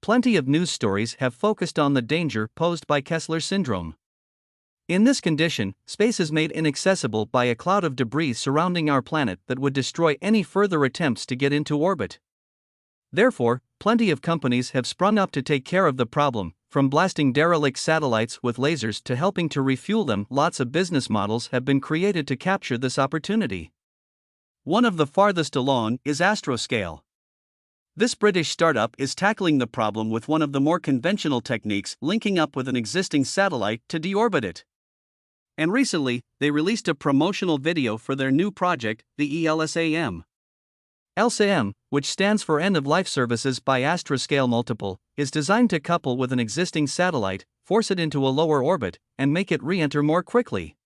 plenty of news stories have focused on the danger posed by Kessler syndrome. In this condition, space is made inaccessible by a cloud of debris surrounding our planet that would destroy any further attempts to get into orbit. Therefore, plenty of companies have sprung up to take care of the problem, from blasting derelict satellites with lasers to helping to refuel them. Lots of business models have been created to capture this opportunity. One of the farthest along is Astroscale. This British startup is tackling the problem with one of the more conventional techniques, linking up with an existing satellite to deorbit it. And recently, they released a promotional video for their new project, the ELSAM. ELSAM, which stands for End of Life Services by Astroscale Multiple, is designed to couple with an existing satellite, force it into a lower orbit, and make it re-enter more quickly.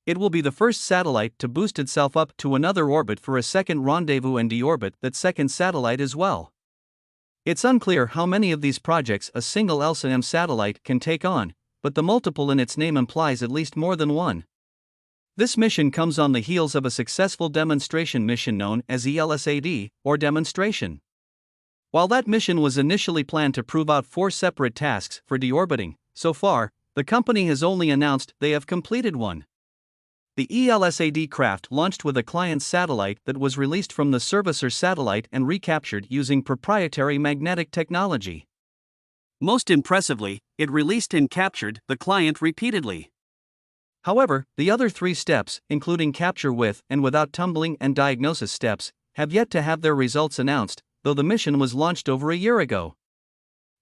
It will be the first satellite to boost itself up to another orbit for a second rendezvous and deorbit that second satellite as well. It's unclear how many of these projects a single ELSAM satellite can take on, but the multiple in its name implies at least more than one. This mission comes on the heels of a successful demonstration mission known as ELSAD, or demonstration. While that mission was initially planned to prove out 4 separate tasks for deorbiting, so far, the company has only announced they have completed one. The ELSAD craft launched with a client satellite that was released from the servicer satellite and recaptured using proprietary magnetic technology. Most impressively, it released and captured the client repeatedly. However, the other 3 steps, including capture with and without tumbling and diagnosis steps, have yet to have their results announced, though the mission was launched over a year ago.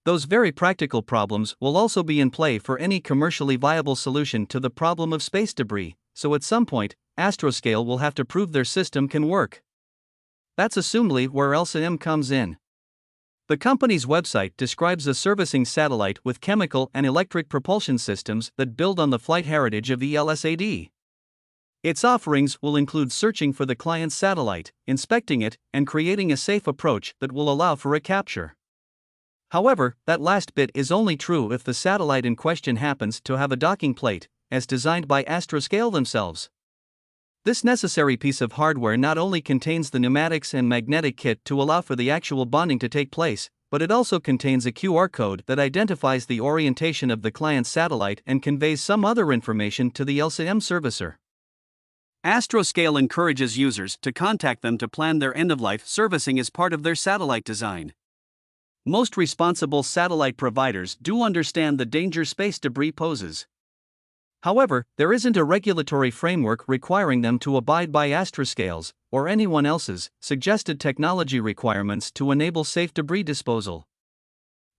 Those very practical problems will also be in play for any commercially viable solution to the problem of space debris, so at some point, Astroscale will have to prove their system can work. That's assumedly where ELSAM comes in. The company's website describes a servicing satellite with chemical and electric propulsion systems that build on the flight heritage of ELSAD. Its offerings will include searching for the client's satellite, inspecting it, and creating a safe approach that will allow for a capture. However, that last bit is only true if the satellite in question happens to have a docking plate, as designed by Astroscale themselves. This necessary piece of hardware not only contains the pneumatics and magnetic kit to allow for the actual bonding to take place, but it also contains a QR code that identifies the orientation of the client's satellite and conveys some other information to the ELSAM servicer. Astroscale encourages users to contact them to plan their end-of-life servicing as part of their satellite design. Most responsible satellite providers do understand the danger space debris poses. However, there isn't a regulatory framework requiring them to abide by Astroscale's, or anyone else's, suggested technology requirements to enable safe debris disposal.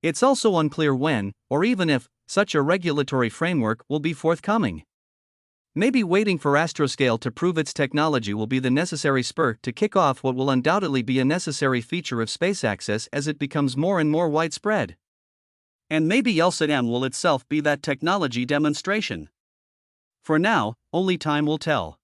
It's also unclear when, or even if, such a regulatory framework will be forthcoming. Maybe waiting for Astroscale to prove its technology will be the necessary spur to kick off what will undoubtedly be a necessary feature of space access as it becomes more and more widespread. And maybe ELSAM will itself be that technology demonstration. For now, only time will tell.